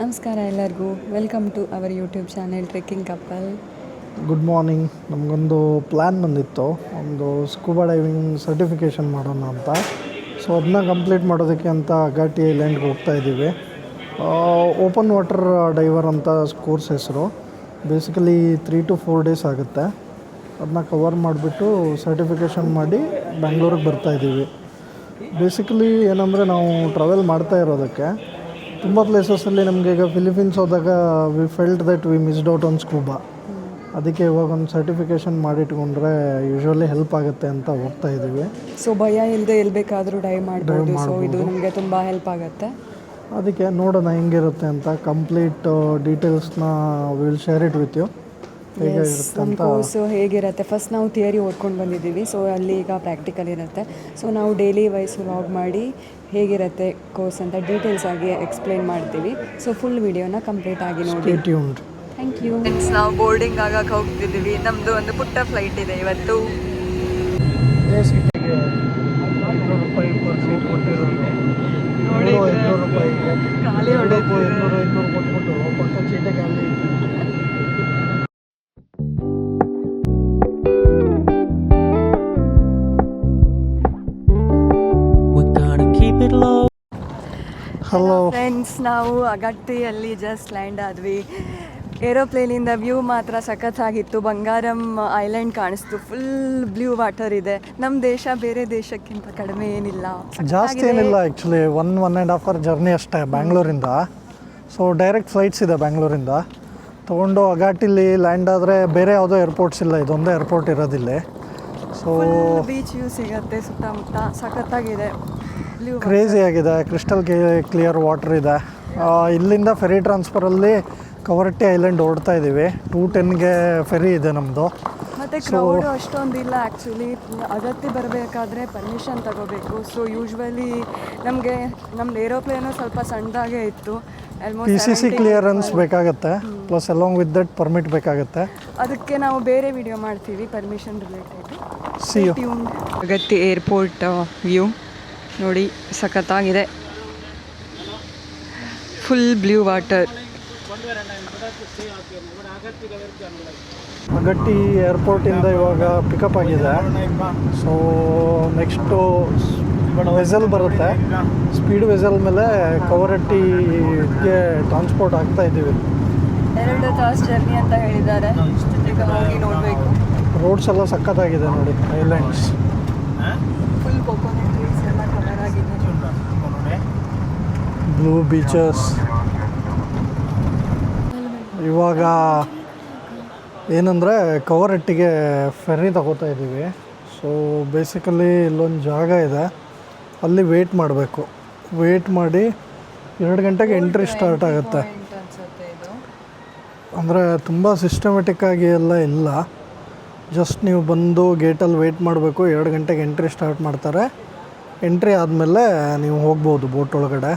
ನಮಸ್ಕಾರ ಎಲ್ಲರಿಗೂ, welcome to our YouTube channel trekking couple. Good morning. ನಮಗೊಂದು ಪ್ಲ್ಯಾನ್ ಬಂದಿತ್ತು, ಒಂದು ಸ್ಕೂಬಾ ಡೈವಿಂಗ್ ಸರ್ಟಿಫಿಕೇಷನ್ ಮಾಡೋಣ ಅಂತ. ಸೊ ಅದನ್ನ ಕಂಪ್ಲೀಟ್ ಮಾಡೋದಕ್ಕೆ ಅಂತ ಘಾಟಿ ಐಲ್ಯಾಂಡ್ಗೆ ಹೋಗ್ತಾ ಇದ್ದೀವಿ. ಓಪನ್ ವಾಟರ್ ಡೈವರ್ ಅಂತ ಕೋರ್ಸ್ ಹೆಸರು. ಬೇಸಿಕಲಿ 3 to 4 ಡೇಸ್ ಆಗುತ್ತೆ. ಅದನ್ನ ಕವರ್ ಮಾಡಿಬಿಟ್ಟು ಸರ್ಟಿಫಿಕೇಷನ್ ಮಾಡಿ ಬೆಂಗಳೂರಿಗೆ ಬರ್ತಾಯಿದ್ದೀವಿ. ಬೇಸಿಕಲಿ ಏನಂದರೆ ನಾವು ಟ್ರಾವೆಲ್ ಮಾಡ್ತಾ ಇರೋದಕ್ಕೆ ತುಂಬ ಪ್ಲೇಸಸಲ್ಲಿ ನಮಗೆ ಈಗ ಫಿಲಿಪೀನ್ಸ್ ಹೋದಾಗ we felt that we missed out on scuba. ಅದಕ್ಕೆ ಇವಾಗ ಒಂದು ಸರ್ಟಿಫಿಕೇಷನ್ ಮಾಡಿಟ್ಕೊಂಡ್ರೆ ಯೂಶ್ವಲಿ ಹೆಲ್ಪ್ ಆಗುತ್ತೆ ಅಂತ ಹೋಗ್ತಾ ಇದ್ದೀವಿ. ಸೊ ಭಯ ಇಲ್ಲದೆ ಎಲ್ಲಿ ಬೇಕಾದರೂ ಡೈವ್ ಮಾಡ್ಬೋದು. ಸೊ ಇದು ನಮಗೆ ತುಂಬ ಹೆಲ್ಪ್ ಆಗುತ್ತೆ. ಅದಕ್ಕೆ ನೋಡೋಣ ಹೆಂಗಿರುತ್ತೆ ಅಂತ. ಕಂಪ್ಲೀಟ್ ಡೀಟೇಲ್ಸ್ನ will share it with you. ನಮ್ಮ ಕೋರ್ಸು ಹೇಗಿರುತ್ತೆ, ಫಸ್ಟ್ ನಾವು ಥಿಯರಿ ಓದ್ಕೊಂಡು ಬಂದಿದ್ದೀವಿ. ಸೊ ಅಲ್ಲಿ ಈಗ ಪ್ರಾಕ್ಟಿಕಲ್ ಇರುತ್ತೆ. ಸೊ ನಾವು ಡೈಲಿ ವೈಸ್ ವ್ಲಾಗ್ ಮಾಡಿ ಹೇಗಿರುತ್ತೆ ಕೋರ್ಸ್ ಅಂತ ಡೀಟೇಲ್ಸ್ ಆಗಿ ಎಕ್ಸ್ಪ್ಲೇನ್ ಮಾಡ್ತೀವಿ. ಸೊ ಫುಲ್ ವಿಡಿಯೋನ ಕಂಪ್ಲೀಟ್ ಆಗಿ ನೋಡಿ. Thank you. ನಾವು ಬೋರ್ಡಿಂಗ್ ಆಗಕ್ಕೆ ಹೋಗ್ತಿದ್ದೀವಿ. ನಮ್ಮದು ಒಂದು ಪುಟ್ಟ ಫ್ಲೈಟ್ ಇದೆ ಇವತ್ತು. ಖಾಲಿ ಹಲೋ ಫ್ರೆಂಡ್ಸ್, ನಾವು ಅಗಟ್ಟಿಯಲ್ಲಿ ಜಸ್ಟ್ ಲ್ಯಾಂಡ್ ಆದ್ವಿ. ಏರೋಪ್ಲೇನಿಂದ ವ್ಯೂ ಮಾತ್ರ ಸಖತ್ತಾಗಿತ್ತು. ಬಂಗಾರಂ ಐಲ್ಯಾಂಡ್ ಕಾಣಿಸ್ತು. ಫುಲ್ ಬ್ಲೂ ವಾಟರ್ ಇದೆ. ನಮ್ಮ ದೇಶ ಬೇರೆ ದೇಶಕ್ಕಿಂತ ಕಡಿಮೆ ಏನಿಲ್ಲ, ಜಾಸ್ತಿ ಏನಿಲ್ಲ. ಆ್ಯಕ್ಚುಲಿ 1.5 hour ಜರ್ನಿ ಅಷ್ಟೇ ಬ್ಯಾಂಗ್ಳೂರಿಂದ. ಸೊ ಡೈರೆಕ್ಟ್ ಫ್ಲೈಟ್ಸ್ ಇದೆ ಬ್ಯಾಂಗ್ಳೂರಿಂದ ತೊಗೊಂಡು ಅಗಾಟಿಲಿ ಲ್ಯಾಂಡ್ ಆದರೆ ಬೇರೆ ಯಾವುದೋ ಏರ್ಪೋರ್ಟ್ಸ್ ಇಲ್ಲ, ಇದೊಂದೇ ಏರ್ಪೋರ್ಟ್ ಇರೋದಿಲ್ಲ. ಸೊ ಬೀಚ್ ವ್ಯೂ ಸಿಗುತ್ತೆ ಸುತ್ತಮುತ್ತ. ಸಖತ್ತಾಗಿದೆ, ಕ್ರೇಜಿ ಆಗಿದೆ. ಕ್ರಿಸ್ಟಲ್ ಕ್ಲಿಯರ್ ವಾಟರ್ ಇದೆ. ಇಲ್ಲಿಂದ ಫೆರಿ ಟ್ರಾನ್ಸ್ಫರಲ್ಲಿ ಕವರಟ್ಟಿ ಐಲ್ಯಾಂಡ್ ಓಡ್ತಾ ಇದ್ದೀವಿ. 2:10ಗೆ ಫೆರಿ ಇದೆ ನಮ್ಮದು. ಮತ್ತು ಕ್ರೌಡು ಅಷ್ಟೊಂದಿಲ್ಲ. ಆ್ಯಕ್ಚುಲಿ ಅಗತ್ಯ ಬರಬೇಕಾದ್ರೆ ಪರ್ಮಿಷನ್ ತಗೋಬೇಕು. ಸೊ ಯೂಶ್ವಲಿ ನಮ್ದು ಏರೋಪ್ಲೇನು ಸ್ವಲ್ಪ ಸಣ್ಣದಾಗೇ ಇತ್ತು. PCC ಕ್ಲಿಯರೆನ್ಸ್ ಬೇಕಾಗುತ್ತೆ, plus along with that permit ಬೇಕಾಗುತ್ತೆ. ಅದಕ್ಕೆ ನಾವು ಬೇರೆ ವಿಡಿಯೋ ಮಾಡ್ತೀವಿ ಪರ್ಮಿಷನ್ ರಿಲೇಟೆಡ್. See you. ಅಗತ್ಯ ಏರ್ಪೋರ್ಟ್ ವ್ಯೂ ನೋಡಿ, ಸಖತ್ತಾಗಿದೆ. Full blue water. ಅಗಟ್ಟಿ ಏರ್ಪೋರ್ಟಿಂದ ಇವಾಗ ಪಿಕಪ್ ಆಗಿದೆ. ಸೊ ನೆಕ್ಸ್ಟು ವೆಸಲ್ ಬರುತ್ತೆ. ಸ್ಪೀಡ್ ವೆಸಲ್ ಮೇಲೆ ಕವರಟ್ಟಿಗೆ ಟ್ರಾನ್ಸ್ಪೋರ್ಟ್ ಆಗ್ತಾ ಇದ್ದೀವಿ. 2 ತಾಸು ಜರ್ನಿ ಅಂತ ಹೇಳಿದ್ದಾರೆ. ಈಗ ಹೋಗಿ ನೋಡಬೇಕು. ರೋಡ್ಸ್ ಎಲ್ಲ ಸಖತ್ತಾಗಿದೆ ನೋಡಿ. ಐಲ್ಯಾಂಡ್ಸ್ ಫುಲ್ ಕೊಕೊನಟ್ ಟ್ರೀಸ್ ಎಲ್ಲ ಕವರ್ ಆಗಿದೆ. Blue beaches. ಇವಾಗ ಏನಂದರೆ ಕವರಟ್ಟಿಗೆ ಫೆರ್ರಿ ತಗೋತಾ ಇದ್ದೀವಿ. ಸೊ ಬೇಸಿಕಲಿ ಇಲ್ಲೊಂದು ಜಾಗ ಇದೆ, ಅಲ್ಲಿ ವೇಟ್ ಮಾಡಬೇಕು. ವೇಟ್ ಮಾಡಿ 2 ಗಂಟೆಗೆ ಎಂಟ್ರಿ ಸ್ಟಾರ್ಟ್ ಆಗುತ್ತೆ. ಅಂದರೆ ತುಂಬ ಸಿಸ್ಟಮೆಟಿಕ್ಕಾಗಿ ಎಲ್ಲ ಇಲ್ಲ. ಜಸ್ಟ್ ನೀವು ಬಂದು ಗೇಟಲ್ಲಿ ವೇಟ್ ಮಾಡಬೇಕು. 2 ಗಂಟೆಗೆ ಎಂಟ್ರಿ ಸ್ಟಾರ್ಟ್ ಮಾಡ್ತಾರೆ. ಎಂಟ್ರಿ ಆದಮೇಲೆ ನೀವು ಹೋಗ್ಬೋದು ಬೋಟ್ ಒಳಗಡೆ.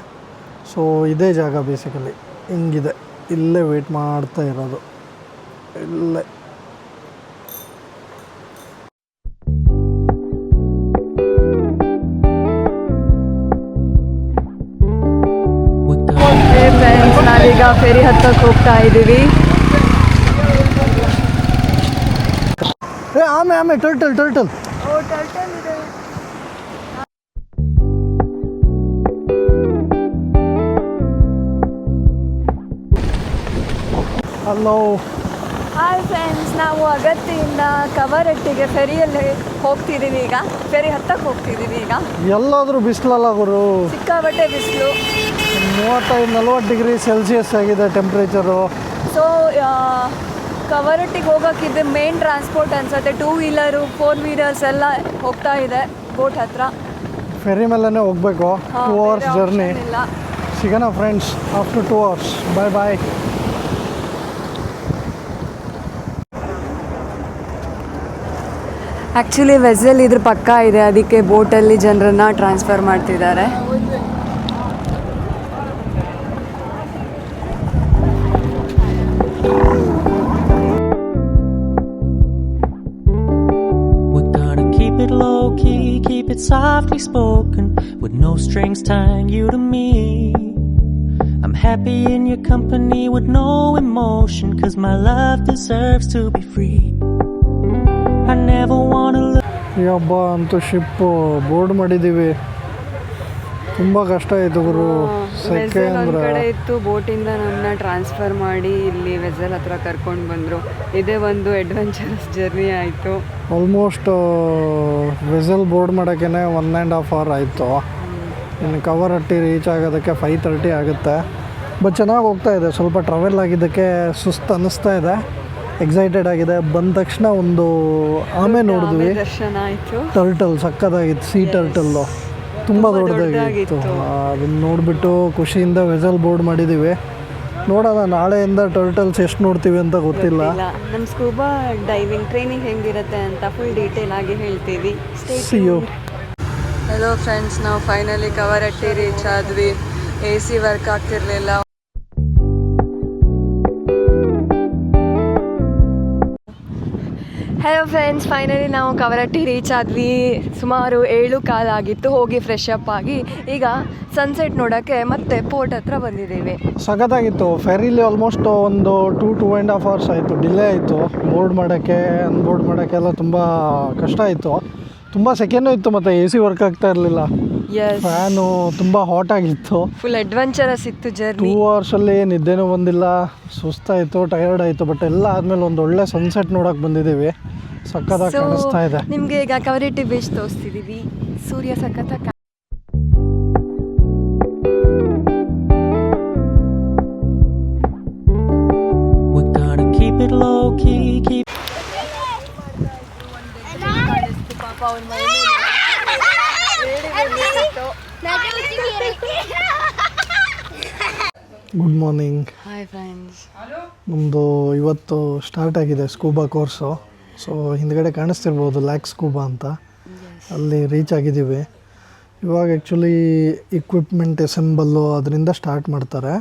ಸೊ ಇದೇ ಜಾಗ ಬೇಸಿಕಲಿ ಹಿಂಗಿದೆ. ಇಲ್ಲೇ ವೇಟ್ ಮಾಡ್ತಾ ಇರೋದು, ಇಲ್ಲೇ. ಫ್ರೆಂಡ್ಸ್, ನಾವೀಗ ಫೆರಿ ಹತ್ತಕ್ಕೆ ಹೋಗ್ತಾ ಇದ್ದೀವಿ. ಆಮೆ ಟರ್ಟಲ್ ಟರ್ಟಲ್ ಇದೆ. ಹಲೋ. ಹಾಯ್ ಫ್ರೆಂಡ್ಸ್, ನಾವು ಅಗತ್ತಿಯಿಂದ ಕವರಟ್ಟಿಗೆ ಫೆರಿಯಲ್ಲಿ ಹೋಗ್ತಿದ್ದೀವಿ. ಈಗ ಫೆರಿ ಹತ್ತಕ್ಕೆ ಹೋಗ್ತಿದ್ದೀವಿ. ಈಗ ಎಲ್ಲಾದರೂ ಬಿಸಿಲಲ್ಲ ಗುರು, ಸಿಕ್ಕಾಬಟ್ಟೆ ಬಿಸಿಲು. 35-40 ಡಿಗ್ರಿ ಸೆಲ್ಸಿಯಸ್ ಆಗಿದೆ ಟೆಂಪ್ರೇಚರು. ಸೊ ಕವರಟ್ಟಿಗೆ ಹೋಗೋಕ್ಕಿದ್ದು ಮೇನ್ ಟ್ರಾನ್ಸ್ಪೋರ್ಟ್ ಅನ್ಸುತ್ತೆ. 2 ವೀಲರು 4 ವೀಲರ್ಸ್ ಎಲ್ಲ ಹೋಗ್ತಾ ಇದೆ ಬೋಟ್ ಹತ್ರ. ಫೆರಿ ಮೇಲೇ ಹೋಗಬೇಕು. 2 hours ಜರ್ನಿ. ಸಿಗೋಣ ಫ್ರೆಂಡ್ಸ್ ಆಫ್ಟರ್ 2 hours. ಬಾಯ್ ಬಾಯ್. ಆ್ಯಕ್ಚುಲಿ ವೆಸಲ್ ಇದ್ರ ಪಕ್ಕ ಇದೆ, ಅದಕ್ಕೆ ಬೋಟಲ್ಲಿ ಜನರನ್ನು ಟ್ರಾನ್ಸ್ಫರ್ ಮಾಡ್ತಿದ್ದಾರೆ. Keep it softly spoken, with no strings tying you to me. I'm happy in your company with no emotion, 'cause my love deserves to be free. I never wanna look. ಈ ಹಬ್ಬ ಅಂತೂ ship board ಮಾಡಿದ್ದೀವಿ. ತುಂಬ ಕಷ್ಟ ಆಯಿತು ಗುರು. ಸೆಕೆ ಒಂದು ಅಂದ್ರೆ ಕಡೆ ಇತ್ತು, ಬೋಟಿಂದ ನಮ್ಮನ್ನ ಟ್ರಾನ್ಸ್ಫರ್ ಮಾಡಿ ಇಲ್ಲಿ ವೆಸಲ್ ಹತ್ರ ಕರ್ಕೊಂಡು ಬಂದರು. ಇದೇ ಒಂದು ಅಡ್ವೆಂಚರಸ್ ಜರ್ನಿ ಆಯಿತು. ಆಲ್ಮೋಸ್ಟ್ ವೆಸಲ್ ಬೋರ್ಡ್ ಮಾಡೋಕ್ಕೆ 1.5 hour ಆಯಿತು. ಇನ್ನು ಕವರಟ್ಟಿ ರೀಚ್ ಆಗೋದಕ್ಕೆ 5:30 ಆಗುತ್ತೆ. ಬಟ್ ಚೆನ್ನಾಗಿ ಹೋಗ್ತಾ ಇದೆ. ಸ್ವಲ್ಪ ಟ್ರಾವೆಲ್ ಆಗಿದ್ದಕ್ಕೆ ಸುಸ್ತು ಅನ್ನಿಸ್ತಾ ಇದೆ. ಎಕ್ಸೈಟೆಡ್ ಆಗಿದೆ. ಬಂದ ತಕ್ಷಣ ಒಂದು ಆಮೆ ನೋಡಿದ್ವಿ. ದರ್ಶನ ಆಯಿತು. ಟರ್ಟಲ್ ಸಕ್ಕತ್ತಾಗಿತ್ತು. ಸೀ ಟರ್ಟಲ್ಲು ತುಂಬ ದೊಡ್ಡದಾಗಿತ್ತು. ಅದನ್ನು ನೋಡಿಬಿಟ್ಟು ಖುಷಿಯಿಂದ ವೆಸಲ್ ಬೋರ್ಡ್ ಮಾಡಿದ್ದೀವಿ. ನೋಡೋಣ ನಾಳೆಯಿಂದ ಟರ್ಟಲ್ಸ್ ಎಷ್ಟು ನೋಡ್ತೀವಿ ಅಂತ ಗೊತ್ತಿಲ್ಲ. ನಮ್ಮ ಸ್ಕೂಬಾ ಡೈವಿಂಗ್ ಟ್ರೈನಿಂಗ್ ಹೆಂಗಿರುತ್ತೆ ಅಂತ ಫುಲ್ ಡೀಟೇಲ್ ಆಗಿ ಹೇಳ್ತೀವಿ. See you. ಹಲೋ ಫ್ರೆಂಡ್ಸ್, ನಾವು ಫೈನಲಿ ಕವರಟ್ಟಿ ರೀಚ್ ಆದ್ವಿ. AC ವರ್ಕ್ ಆಗ್ತಿರ್ಲಿಲ್ಲ. ಹಲೋ ಫ್ರೆಂಡ್ಸ್, ಫೈನಲಿ ನಾವು ಕವರಟ್ಟಿ ರೀಚ್ ಆದ್ವಿ. ಸುಮಾರು 7:15 ಆಗಿತ್ತು. ಹೋಗಿ ಫ್ರೆಶ್ ಅಪ್ ಆಗಿ ಈಗ ಸನ್ಸೆಟ್ ನೋಡೋಕ್ಕೆ ಮತ್ತೆ ಪೋರ್ಟ್ ಹತ್ರ ಬಂದಿದ್ದೀವಿ. ಸಖತ್ತಾಗಿತ್ತು. ಫೆರಿಲಿ ಆಲ್ಮೋಸ್ಟ್ ಒಂದು 2.5 hours ಆಯಿತು. ಡಿಲೇ ಆಯಿತು. ಬೋರ್ಡ್ ಮಾಡೋಕ್ಕೆ ಅನ್ಬೋರ್ಡ್ ಮಾಡೋಕ್ಕೆಲ್ಲ ತುಂಬ ಕಷ್ಟ ಆಯಿತು. ತುಂಬ ಸೆಕೆನೂ ಇತ್ತು ಮತ್ತು AC ವರ್ಕ್ ಆಗ್ತಾ ಇರಲಿಲ್ಲ. ಫ್ಯಾನು ತುಂಬ ಹಾಟ್ ಆಗಿತ್ತು. ಫುಲ್ ಅಡ್ವೆಂಚರಸ್ ಇತ್ತು ಜರ್ನಿ. 2 hours ನಿದ್ದೆನೂ ಬಂದಿಲ್ಲ. ಸುಸ್ತಾಯಿತು, ಟಯರ್ಡ್ ಆಯಿತು. ಬಟ್ ಎಲ್ಲ ಆದಮೇಲೆ ಒಂದು ಒಳ್ಳೆ ಸನ್ಸೆಟ್ ನೋಡೋಕೆ ಬಂದಿದ್ದೀವಿ. ಸಖತ್ತಾಗಿ ಕಾಣಿಸ್ತಾ ಇದೆ. ನಿಮಗೆ ಈಗ ಕವರಟ್ಟಿ ಬೀಚ್ ತೋರಿಸ್ತಿದ್ದೀವಿ. ಸೂರ್ಯ ಸಖತ್ತಾಗಿ We're gonna keep it low key, keep. Good morning. Hi friends. ನಮ್ಮದು ಇವತ್ತು ಸ್ಟಾರ್ಟ್ ಆಗಿದೆ ಸ್ಕೂಬಾ ಕೋರ್ಸು. ಸೊ ಹಿಂದ್ಗಡೆ ಕಾಣಿಸ್ತಿರ್ಬೋದು ಲ್ಯಾಕ್ ಸ್ಕೂಬಾ ಅಂತ. ಅಲ್ಲಿ ರೀಚ್ ಆಗಿದ್ದೀವಿ. ಇವಾಗ ಆ್ಯಕ್ಚುಲಿ ಇಕ್ವಿಪ್ಮೆಂಟ್ ಎಸೆಂಬಲ್ಲು ಅದರಿಂದ ಸ್ಟಾರ್ಟ್ ಮಾಡ್ತಾರೆ.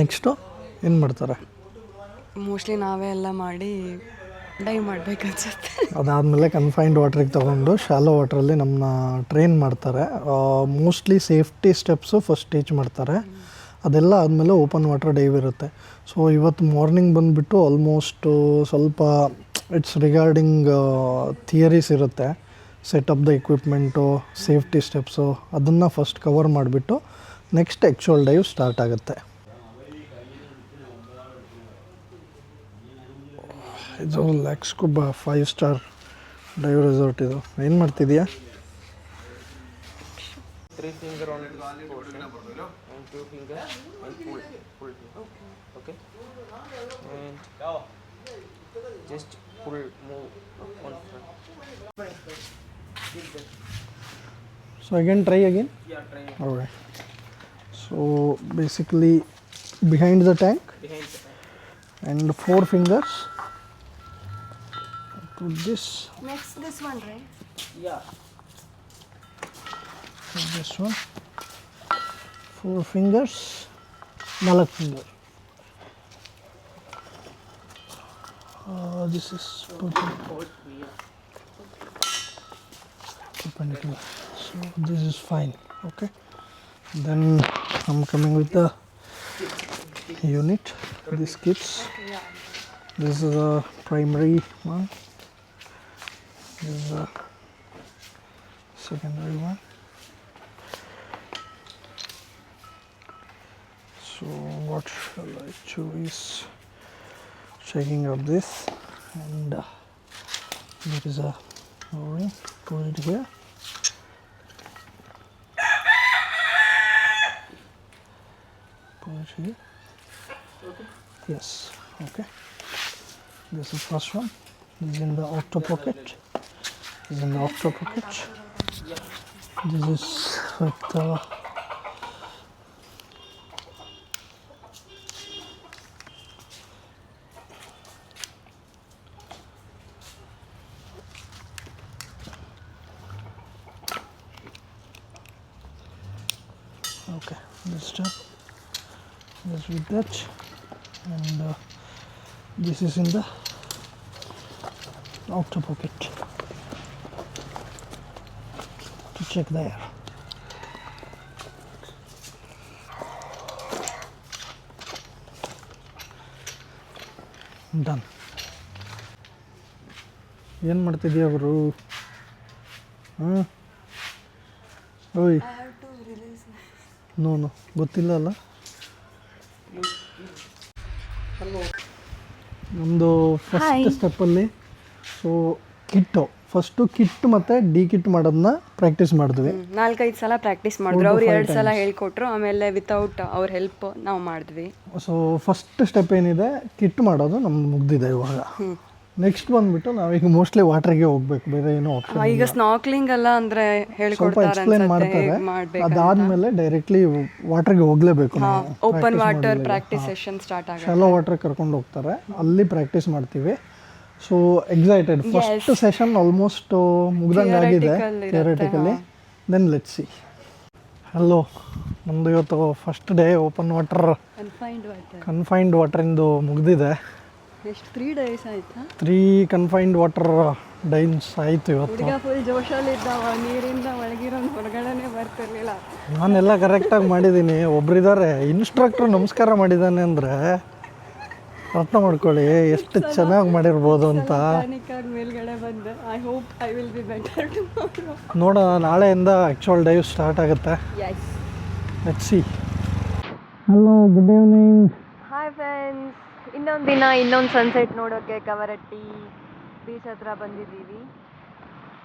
ನೆಕ್ಸ್ಟು ಏನು ಮಾಡ್ತಾರೆ? ಮೋಸ್ಟ್ಲಿ ನಾವೇ ಎಲ್ಲ ಮಾಡಿ ಡೈವ್ ಮಾಡಬೇಕನ್ಸುತ್ತೆ. ಅದಾದಮೇಲೆ ಕನ್ಫೈನ್ಡ್ ವಾಟ್ರಿಗೆ ತೊಗೊಂಡು ಶಾಲೋ ವಾಟ್ರಲ್ಲಿ ನಮ್ಮನ್ನ ಟ್ರೈನ್ ಮಾಡ್ತಾರೆ. Mostly safety steps first teach ಮಾಡ್ತಾರೆ. ಅದೆಲ್ಲ ಆದಮೇಲೆ ಓಪನ್ ವಾಟರ್ ಡೈವ್ ಇರುತ್ತೆ. ಸೊ ಇವತ್ತು ಮಾರ್ನಿಂಗ್ ಬಂದುಬಿಟ್ಟು ಆಲ್ಮೋಸ್ಟು ಸ್ವಲ್ಪ ಇಟ್ಸ್ ರಿಗಾರ್ಡಿಂಗ್ ಥಿಯರೀಸ್ ಇರುತ್ತೆ. Set up the equipment, safety steps, ಅದನ್ನು ಫಸ್ಟ್ ಕವರ್ ಮಾಡಿಬಿಟ್ಟು ನೆಕ್ಸ್ಟ್ ಆ್ಯಕ್ಚುಯಲ್ ಡೈವ್ ಸ್ಟಾರ್ಟ್ ಆಗುತ್ತೆ. ಇದು lac scuba 5 star dive resort. ಇದು ಏನು ಮಾಡ್ತಿದ್ಯಾ? 3 finger on this portion and 2 finger and pull okay and just move on front. So again, try again. Yeah, try All right. So basically behind the tank and 4 fingers to this. Next this one, right? yeah This one, 4 fingers, 4 finger. This is perpendicular. So this is fine. Okay. Then I'm coming with the unit. This kits. This is a primary one. This is a secondary one. So what shall I choose? Checking up this, and there is a o-ring. Put it here. Put it here. Yes. Okay. This is first one. This is in the octo pocket. This is in the octo pocket. This is with the okay, this step, this with that, and this is in the outer pocket to check the air. Done. ಏನು ಮಾಡ್ತಿದ್ದೀಯ ಅವರು? ಹಾಂ ಓಯ್ no ಗೊತ್ತಿಲ್ಲ ಅಲ್ಲ. ನಮ್ಮದು first ಸ್ಟೆಪ್ಪಲ್ಲಿ so first kit ಮತ್ತು D kit ಮಾಡೋದನ್ನ practice ಮಾಡಿದ್ವಿ. 4-5 ಸಲ ಪ್ರಾಕ್ಟೀಸ್ ಮಾಡಿದ್ರು. ಅವ್ರು 2 ಸಲ ಹೇಳ್ಕೊಟ್ರು, ಆಮೇಲೆ ವಿತೌಟ್ ಅವ್ರ ಹೆಲ್ಪ್ ನಾವು ಮಾಡಿದ್ವಿ. ಸೊ ಫಸ್ಟ್ ಸ್ಟೆಪ್ ಏನಿದೆ ಕಿಟ್ ಮಾಡೋದು ನಮ್ದು ಮುಗ್ದಿದೆ ಇವಾಗ. ನೆಕ್ಸ್ಟ್ ಬಂದ್ಬಿಟ್ಟು ನಾವೀಗ ಮೋಸ್ಟ್ಲಿ ವಾಟ್ರಿಗೆ ಹೋಗ್ಬೇಕು, ಬೇರೆ ಏನೋ ಆಪ್ಷನ್. ಈಗ ಸ್ನಾರ್ಕ್ಲಿಂಗ್ ಎಲ್ಲ ಅಂದರೆ ಸ್ವಲ್ಪ ಹೇಳ್ಕೊಡ್ತಾರೆ ಎಕ್ಸ್ಪ್ಲೇನ್ ಮಾಡ್ತಾರೆ. ಅದಾದಮೇಲೆ ಡೈರೆಕ್ಟ್ಲಿ ವಾಟ್ರಿಗೆ ಹೋಗಲೇಬೇಕು ನಾವು. Open water practice session start ಆಗುತ್ತೆ. ಶಾಲೋ ವಾಟ್ರಿಗೆ ಕರ್ಕೊಂಡು ಹೋಗ್ತಾರೆ, ಅಲ್ಲಿ ಪ್ರಾಕ್ಟೀಸ್ ಮಾಡ್ತೀವಿ. So excited. First session almost ಮುಗ್ದಂಗೆ ಆಗಿದೆ theoretically. Then let's see. Hello, ನಮ್ಮದು ಇವತ್ತು first day open water confined ವಾಟರಿಂದು ಮುಗ್ದಿದೆ. ಎಷ್ಟು 3 days ಆಯ್ತಾ? 3 ಕನ್ಫೈನ್ಡ್ ವಾಟರ್ ಡೈನ್ಸ್ ಆಯಿತು ಇವತ್ತು. ಹುಡುಗ ಫುಲ್ ಜೋಶಲ್ಲಿದ್ದಾವ, ನೀರಿಂದ ಒಳಗಿರೋನು ಹೊರಗಡೆನೇ ಬರ್ತಿರ್ಲಿಲ್ಲ. ನಾನೆಲ್ಲ ಕರೆಕ್ಟಾಗಿ ಮಾಡಿದ್ದೀನಿ. ಒಬ್ರಿದ್ದಾರೆ ಇನ್ಸ್ಟ್ರಕ್ಟ್ರ್ ನಮಸ್ಕಾರ ಮಾಡಿದ್ದಾನೆ ಅಂದರೆ ಅರ್ಥ ಮಾಡ್ಕೊಳ್ಳಿ ಎಷ್ಟು ಚೆನ್ನಾಗಿ ಮಾಡಿರ್ಬೋದು ಅಂತ. ಮೇಲ್ಗಡೆ ಬಂದೆ. I hope I will be better tomorrow. ನೋಡೋಣ, ನಾಳೆಯಿಂದ ಆ್ಯಕ್ಚುಯಲ್ ಡೈವ್ ಸ್ಟಾರ್ಟ್ ಆಗುತ್ತೆ. Let's see. Hello, good evening. Hi friends, ಇನ್ನೊಂದು ದಿನ ಇನ್ನೊಂದು ಸನ್ಸೆಟ್ ನೋಡೋಕ್ಕೆ ಕವರಟ್ಟಿ ಬೀಚ್ ಹತ್ರ ಬಂದಿದ್ದೀವಿ.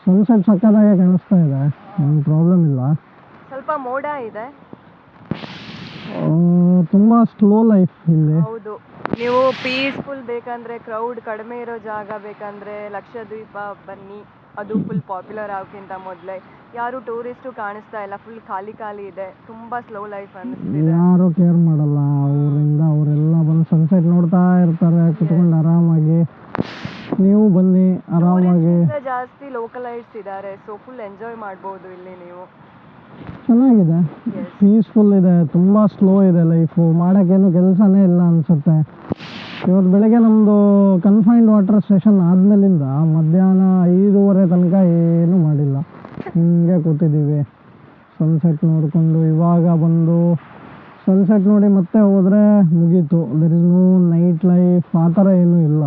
ಸನ್ಸೆಟ್ ಸಕ್ಕತ್ತಾಗೆ ಕಾಣಿಸ್ತಾ ಇದೆ, ಏನು ಪ್ರಾಬ್ಲಮ್ ಇಲ್ಲ. ಸ್ವಲ್ಪ ಮೋಡ ಇದೆ, ತುಂಬ ಸ್ಲೋ ಲೈಫ್ ಇಲ್ಲಿ. ಹೌದು. ನೀವು ಪೀಸ್ಫುಲ್ ಬೇಕಂದ್ರೆ, ಕ್ರೌಡ್ ಕಡಿಮೆ ಇರೋ ಜಾಗ ಬೇಕಂದ್ರೆ ಲಕ್ಷದ್ವೀಪ ಬನ್ನಿ. ಅದು ಫುಲ್ ಪಾಪ್ಯುಲರ್ ಆಗೋಕ್ಕಿಂತ ಮೊದಲೇ ಯಾರು ಟೂರಿಸ್ಟು ಕಾಣಿಸ್ತಾ ಇಲ್ಲ, ಫುಲ್ ಖಾಲಿ ಇದೆ. ತುಂಬ ಸ್ಲೋ ಲೈಫ್ ಅನ್ನಿಸ್ತಿದೆ. ಯಾರು ಕೇರ್ ಮಾಡಲ್ಲ, ಅವರೆಲ್ಲ ಬಂದು ಸನ್ಸೆಟ್ ನೋಡ್ತಾ ಇರ್ತಾರೆ ಕುತ್ಕೊಂಡು ಆರಾಮಾಗಿ. ನೀವು ಬನ್ನಿ ಆರಾಮಾಗಿ. ಜಾಸ್ತಿ ಲೋಕಲೈಟ್ಸ್ ಇದ್ದಾರೆ, ಸೊ ಫುಲ್ ಎಂಜಾಯ್ ಮಾಡ್ಬೋದು ಇಲ್ಲಿ ನೀವು. ಚೆನ್ನಾಗಿದೆ, ಪೀಸ್ಫುಲ್ ಇದೆ, ತುಂಬ ಸ್ಲೋ ಇದೆ ಲೈಫು. ಮಾಡೋಕ್ಕೇನು ಕೆಲಸನೇ ಇಲ್ಲ ಅನಿಸುತ್ತೆ. ಇವತ್ತು ಬೆಳಗ್ಗೆ ನಮ್ಮದು ಕನ್ಫೈನ್ಡ್ ವಾಟರ್ ಸೆಷನ್ ಆದಮೇಲಿಂದ ಮಧ್ಯಾಹ್ನ 5:30 ತನಕ ಏನೂ ಮಾಡಿಲ್ಲ, ಹಿಂಗೆ ಕೂತಿದ್ದೀವಿ ಸನ್ಸೆಟ್ ನೋಡಿಕೊಂಡು. ಇವಾಗ ಬಂದು ಸನ್ಸೆಟ್ ನೋಡಿ ಮತ್ತೆ ಹೋದರೆ ಮುಗೀತು. There is no night life ಆ ಥರ ಏನೂ ಇಲ್ಲ.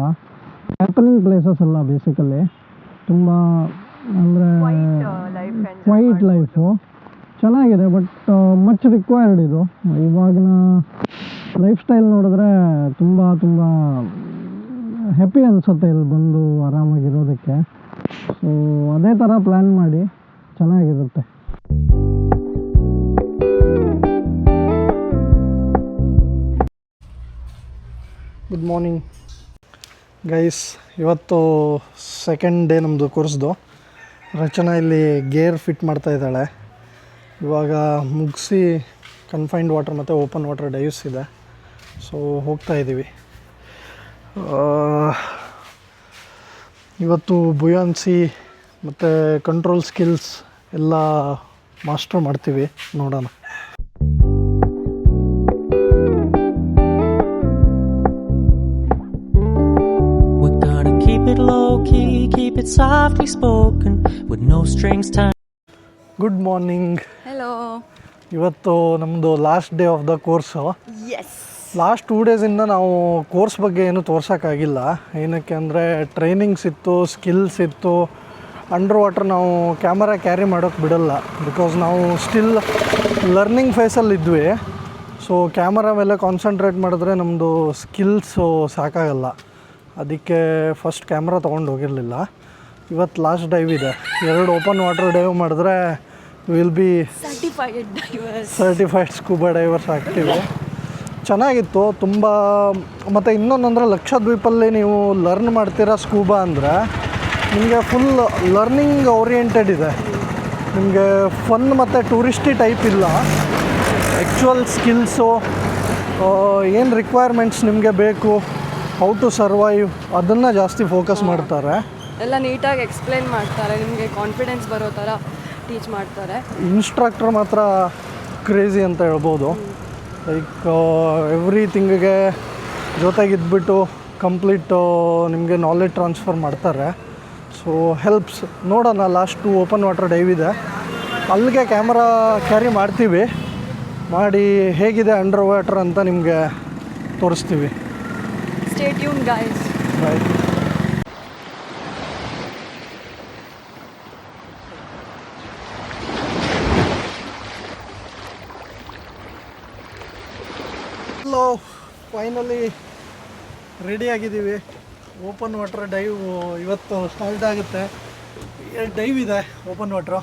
ಹ್ಯಾಪನಿಂಗ್ ಪ್ಲೇಸಸ್ ಅಲ್ಲ ಬೇಸಿಕಲಿ, ತುಂಬ ಅಂದರೆ ಕ್ವೈಟ್ ಲೈಫು. ಚೆನ್ನಾಗಿದೆ, ಬಟ್ ಮಚ್ ರಿಕ್ವೈರ್ಡ್ ಇದು. ಇವಾಗಿನ ಲೈಫ್ ಸ್ಟೈಲ್ ನೋಡಿದ್ರೆ ತುಂಬ ಹ್ಯಾಪಿ ಅನಿಸುತ್ತೆ ಇಲ್ಲಿ ಬಂದು ಆರಾಮಾಗಿರೋದಕ್ಕೆ. ಸೊ ಅದೇ ಥರ ಪ್ಲ್ಯಾನ್ ಮಾಡಿ ಚೆನ್ನಾಗಿರುತ್ತೆ. Good morning guys. ಇವತ್ತು ಸೆಕೆಂಡ್ ಡೇ ನಮ್ಮದು ಕೋರ್ಸ್ದು. ರಚನಾ ಇಲ್ಲಿ ಗೇರ್ ಫಿಟ್ ಮಾಡ್ತಾ ಇದ್ದಾಳೆ. ಇವಾಗ ಮುಗಿಸಿ ಕನ್ಫೈನ್ಡ್ ವಾಟರ್ ಮತ್ತು ಓಪನ್ ವಾಟರ್ ಡೈವ್ಸ್ ಇದೆ, ಸೊ ಹೋಗ್ತಾ ಇದ್ದೀವಿ. ಇವತ್ತು ಬುಯಾನ್ಸಿ ಮತ್ತು ಕಂಟ್ರೋಲ್ ಸ್ಕಿಲ್ಸ್ ಎಲ್ಲ ಮಾಸ್ಟರ್ ಮಾಡ್ತೀವಿ, ನೋಡೋಣ. We're gonna keep it low key, keep it softly spoken with no strings tied. Good morning. Hello. ಇವತ್ತು ನಮ್ಮದು last day of the course. Yes. Last 2 ಡೇಸಿಂದ ನಾವು ಕೋರ್ಸ್ ಬಗ್ಗೆ ಏನೂ ತೋರ್ಸೋಕ್ಕಾಗಿಲ್ಲ. ಏನಕ್ಕೆ ಅಂದರೆ ಟ್ರೈನಿಂಗ್ಸ್ ಇತ್ತು, ಸ್ಕಿಲ್ಸ್ ಇತ್ತು. ಅಂಡರ್ ವಾಟರ್ ನಾವು ಕ್ಯಾಮರಾ ಕ್ಯಾರಿ ಮಾಡೋಕ್ಕೆ ಬಿಡಲ್ಲ, ಬಿಕಾಸ್ ನಾವು ಸ್ಟಿಲ್ ಲರ್ನಿಂಗ್ ಫೇಸಲ್ಲಿದ್ವಿ. ಸೊ ಕ್ಯಾಮರಾ ಮೇಲೆ ಕಾನ್ಸಂಟ್ರೇಟ್ ಮಾಡಿದ್ರೆ ನಮ್ಮದು ಸ್ಕಿಲ್ಸು ಸಾಕಾಗಲ್ಲ. ಅದಕ್ಕೆ ಫಸ್ಟ್ ಕ್ಯಾಮ್ರಾ ತೊಗೊಂಡು ಹೋಗಿರಲಿಲ್ಲ. ಇವತ್ತು ಲಾಸ್ಟ್ ಡೈವ್ ಇದೆ. 2 ಓಪನ್ ವಾಟರ್ ಡೈವ್ ಮಾಡಿದ್ರೆ will be certified scuba divers ಆಗ್ತೀವಿ. ಚೆನ್ನಾಗಿತ್ತು ತುಂಬ. ಮತ್ತು ಇನ್ನೊಂದಂದರೆ ಲಕ್ಷದ್ವೀಪಲ್ಲಿ ನೀವು ಲರ್ನ್ ಮಾಡ್ತೀರಾ ಸ್ಕೂಬಾ ಅಂದರೆ ನಿಮಗೆ ಫುಲ್ ಲರ್ನಿಂಗ್ ಓರಿಯೆಂಟೆಡ್ ಇದೆ. ನಿಮಗೆ ಫನ್ ಮತ್ತು ಟೂರಿಸ್ಟಿ ಟೈಪ್ ಇಲ್ಲ. ಆ್ಯಕ್ಚುಯಲ್ ಸ್ಕಿಲ್ಸು, ಏನು ರಿಕ್ವೈರ್ಮೆಂಟ್ಸ್ ನಿಮಗೆ ಬೇಕು, ಹೌ ಟು ಸರ್ವೈವ್, ಅದನ್ನು ಜಾಸ್ತಿ ಫೋಕಸ್ ಮಾಡ್ತಾರೆ. ಎಲ್ಲ ನೀಟಾಗಿ ಎಕ್ಸ್ಪ್ಲೇನ್ ಮಾಡ್ತಾರೆ, ನಿಮಗೆ ಕಾನ್ಫಿಡೆನ್ಸ್ ಬರೋ ಥರ ಟೀಚ್ ಮಾಡ್ತಾರೆ. ಇನ್ಸ್ಟ್ರಕ್ಟರ್ ಮಾತ್ರ ಕ್ರೇಜಿ ಅಂತ ಹೇಳ್ಬೋದು. ಲೈಕ್ ಎವ್ರಿಥಿಂಗಿಗೆ ಜೊತೆಗಿದ್ಬಿಟ್ಟು ಕಂಪ್ಲೀಟ್ ನಿಮಗೆ ನಾಲೆಡ್ಜ್ ಟ್ರಾನ್ಸ್ಫರ್ ಮಾಡ್ತಾರೆ. So helps. ನೋಡೋಣ, ಲಾಸ್ಟ್ 2 ಓಪನ್ ವಾಟರ್ ಡೈವ್ ಇದೆ, ಅಲ್ಲಿಗೆ ಕ್ಯಾಮ್ರಾ ಕ್ಯಾರಿ ಮಾಡ್ತೀವಿ. ಮಾಡಿ ಹೇಗಿದೆ ಅಂಡರ್ ವಾಟರ್ ಅಂತ ನಿಮಗೆ ತೋರಿಸ್ತೀವಿ. Stay tune guys. Try. Hello, finally ready ಆಗಿದ್ದೀವಿ. ಓಪನ್ ವಾಟರ್ ಡೈವ್ ಇವತ್ತು ಸ್ಟಾರ್ಟ್ ಆಗುತ್ತೆ. 2 ಡೈವ್ ಇದೆ ಓಪನ್ ವಾಟ್ರು,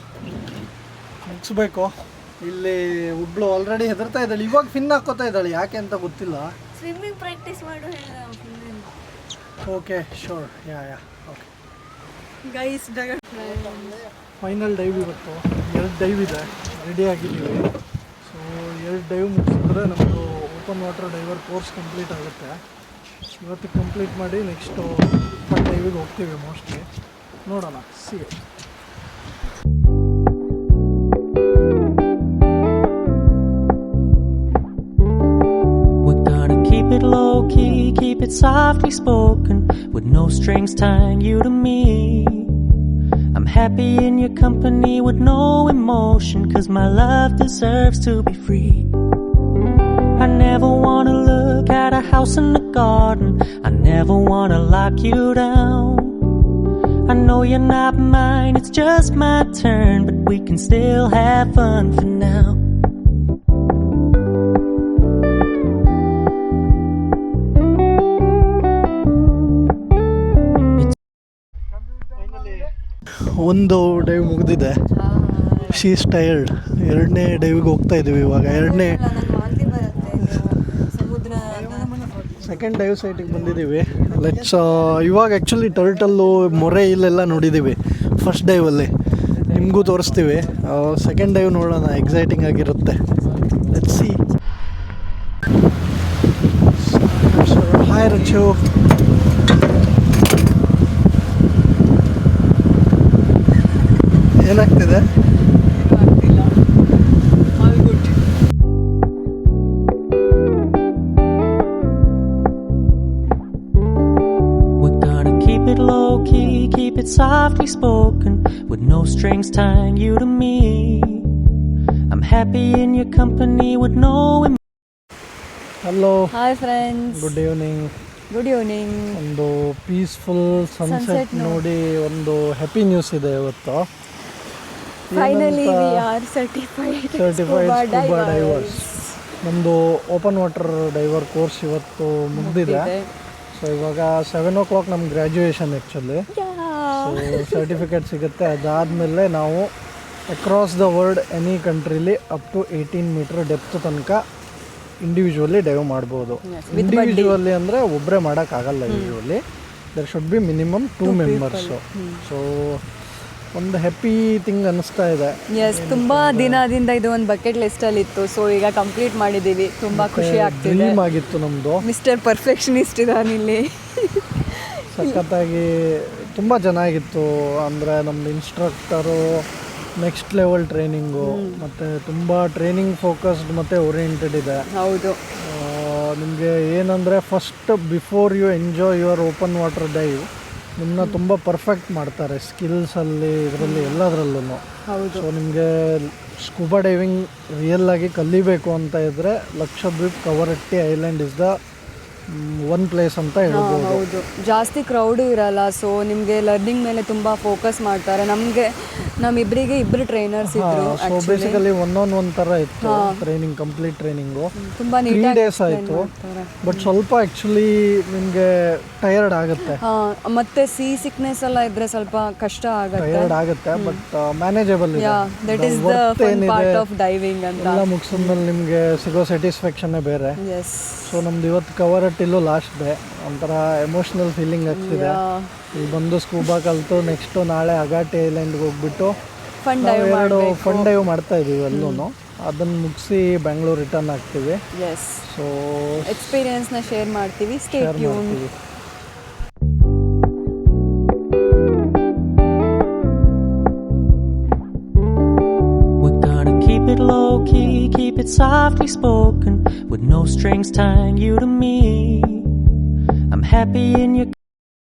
ಮುಗಿಸ್ಬೇಕು. ಇಲ್ಲಿ ಒಬ್ಳು ಆಲ್ರೆಡಿ ಹೆದರ್ತಾ ಇದ್ದಾಳೆ, ಇವಾಗ ಫಿನ್ ಹಾಕೋತಾ ಇದ್ದಾಳೆ, ಯಾಕೆ ಅಂತ ಗೊತ್ತಿಲ್ಲ. ಸ್ವಿಮ್ಮಿಂಗ್ ಪ್ರಾಕ್ಟೀಸ್ ಮಾಡು. ಓಕೆ ಶೋರ್, ಯಾ ಓಕೆ. ಗೈಸ್ ಫೈನಲ್ ಡೈವ್ ಇವತ್ತು 2 ಡೈವ್ ಇದೆ, ರೆಡಿ ಆಗಿದ್ದೀವಿ. ಸೊ 2 ಡೈವ್ ಮುಗಿಸಿದ್ರೆ ನಮ್ಮದು open water diver course complete ಆಗುತ್ತೆ. ಇವತ್ತು ಕಂಪ್ಲೀಟ್ ಮಾಡಿ ನೆಕ್ಸ್ಟು ಫನ್ ಡೈವಿಗೆ ಹೋಗ್ತೀವಿ ಮೋಸ್ಟ್ಲಿ, ನೋಡೋಣ. C Keep it low key, keep it softly spoken, with no strings tying you to me. I'm happy in your company with no emotion, 'cause my love deserves to be free. I never wanna look at a house in the garden, I never wanna lock you down. I know you're not mine, it's just my turn, but we can still have fun for now. ಒಂದು dive ಮುಗಿದಿದೆ, she is tired. 2ನೇ ಡೈವಿಗೆ ಹೋಗ್ತಾ ಇದ್ದೀವಿ ಇವಾಗ. Second dive ಸೈಟಿಗೆ ಬಂದಿದ್ದೀವಿ. Let's ಇವಾಗ actually ಟರ್ಟಲ್ಲು, ಮೊರೆ ಇಲ್ಲೆಲ್ಲ ನೋಡಿದ್ದೀವಿ ಫಸ್ಟ್ ಡೈವಲ್ಲಿ, ನಿಮಗೂ ತೋರಿಸ್ತೀವಿ. ಸೆಕೆಂಡ್ ಡೈವ್ ನೋಡೋಣ, ಎಕ್ಸೈಟಿಂಗ್ ಆಗಿರುತ್ತೆ. Let's see. ಹಾಯ್ ರಚು. ಏನಾಗ್ತಿದೆ? Keep it softly spoken, with no strings tying you to me. I'm happy in your company with no hello, hi friends, good evening. Good evening. ಒಂದು peaceful sunset ನೋಡಿ ಒಂದು happy news ಇದೆ ಇವತ್ತು. Finally we are certified scuba divers. ನಮ್ಮದು open water diver course ಇವತ್ತು ಮುಗಿದಿದೆ. So ಇವಾಗ 7 o'clock ನಮ್ಮ ಗ್ರ್ಯಾಜುಯೇಷನ್ ಆ್ಯಕ್ಚುಲಿ. ಸೊ ಸರ್ಟಿಫಿಕೇಟ್ ಸಿಗುತ್ತೆ. ಅದಾದಮೇಲೆ ನಾವು across the world any ಕಂಟ್ರೀಲಿ up to 18 metre depth ತನಕ ಇಂಡಿವಿಜುವಲಿ ಡೈವ್ ಮಾಡ್ಬೋದು. ಇಂಡಿವಿಜುವಲಿ ಅಂದರೆ ಒಬ್ಬರೇ ಮಾಡೋಕ್ಕಾಗಲ್ಲ. Usually there should be minimum 2 members. So ಒಂದು ಹ್ಯಾಪಿ ಥಿಂಗ್ ಅನ್ನಿಸ್ತಾ ಇದೆ. ಎಸ್, ತುಂಬ ದಿನದಿಂದ ಇದು ಒಂದು ಬಕೆಟ್ ಲಿಸ್ಟಲ್ಲಿ ಇತ್ತು. ಸೊ ಈಗ ಕಂಪ್ಲೀಟ್ ಮಾಡಿದ್ದೀವಿ, ತುಂಬ ಖುಷಿ ಆಗ್ತಿದೆ. ಡ್ರೀಮ್ ಆಗಿತ್ತು ನಮ್ಮದು. ಮಿಸ್ಟರ್ ಪರ್ಫೆಕ್ಷನಿಸ್ಟ್ ಇದಾನಿಲ್ಲಿ. ಸಖತ್ತಾಗಿ ತುಂಬ ಚೆನ್ನಾಗಿತ್ತು. ಅಂದರೆ ನಮ್ಮದು ಇನ್ಸ್ಟ್ರಕ್ಟರು ನೆಕ್ಸ್ಟ್ ಲೆವೆಲ್ ಟ್ರೈನಿಂಗು, ಮತ್ತು ತುಂಬ ಟ್ರೈನಿಂಗ್ ಫೋಕಸ್ಡ್ ಮತ್ತು ಓರಿಯೆಂಟೆಡ್ ಇದೆ. ಹೌದು, ನಿಮಗೆ ಏನಂದರೆ first before you enjoy your open water dive ನಿಮ್ಮನ್ನ ತುಂಬ ಪರ್ಫೆಕ್ಟ್ ಮಾಡ್ತಾರೆ ಸ್ಕಿಲ್ಸಲ್ಲಿ, ಇದರಲ್ಲಿ ಎಲ್ಲದರಲ್ಲೂ. ಹೌದು. ಸೊ ನಿಮಗೆ ಸ್ಕೂಬಾ ಡೈವಿಂಗ್ ರಿಯಲ್ ಆಗಿ ಕಲಿಬೇಕು ಅಂತ ಇದ್ದರೆ Lakshadweep Kavaratti island is the one place ಅಂತ ಹೇಳ್ಬೋದು. ಹೌದು, ಜಾಸ್ತಿ ಕ್ರೌಡು ಇರಲ್ಲ. ಸೊ ನಿಮಗೆ ಲರ್ನಿಂಗ್ ಮೇಲೆ ತುಂಬ ಫೋಕಸ್ ಮಾಡ್ತಾರೆ. ನಮ್ಮಿಬ್ಬರಿಗೆ 2 ಟ್ರೈನರ್ಸ್ ಇದ್ರು. ಸೊ ಬೇಸಿಕಲಿ 1-on-1 ಥರ ಇತ್ತು ಟ್ರೈನಿಂಗ್, ಕಂಪ್ಲೀಟ್ ಟ್ರೈನಿಂಗು. ತುಂಬ 3 days ಆಯಿತು. ಬಟ್ ಸ್ವಲ್ಪ ಆ್ಯಕ್ಚುಲಿ ನಿಮಗೆ ಟಯರ್ಡ್ ಆಗುತ್ತೆ. ಮತ್ತೆ ಸಿಕ್ನೆಸ್ ಎಲ್ಲ ಇದ್ರೆ ಸ್ವಲ್ಪ ಕಷ್ಟ ಟಯರ್ಡ್ ಆಗುತ್ತೆ, ಬಟ್ ಮ್ಯಾನೇಜಬಲ್ ಇದೆ. That is the fun part of diving ಅಂತ. ಎಲ್ಲ ಮುಗಿಸಿದ್ಮೇಲೆ ನಿಮಗೆ ಸಿಗೋ ಸ್ಯಾಟಿಸ್ಫ್ಯಾಕ್ಷನ್ನೇ ಬೇರೆ. ಎಸ್. ಸೊ ನಮ್ದು ಇವತ್ತು ಕವರಟ್ಟಿಲ್ಲೂ ಲಾಸ್ಟ್ ಡೇ, ಒಂಥರ ಎಮೋಷ್ನಲ್ ಫೀಲಿಂಗ್ ಆಗ್ತಿದೆ. ಇಲ್ಲಿ ಬಂದು ಸ್ಕೂಬಾ ಕಲಿತು ನೆಕ್ಸ್ಟು ನಾಳೆ ಅಗಾಟಿ ಐಲ್ಯಾಂಡ್ಗೆ ಹೋಗ್ಬಿಟ್ಟು ನಾವು 2 ಫನ್ ಡೈವ್ ಮಾಡ್ತಾ ಇದ್ದೀವಿ ಅಲ್ಲೂ. ಅದನ್ನು ಮುಗಿಸಿ ಬ್ಯಾಂಗ್ಳೂರ್ ರಿಟರ್ನ್ ಆಗ್ತೀವಿ. ಎಸ್. ಸೊ ಎಕ್ಸ್ಪೀರಿಯನ್ಸ್ನ ಶೇರ್ ಮಾಡ್ತೀವಿ. Stay tune. Keep it low key, keep it softly spoken, with no strings tying you to me. I'm happy in your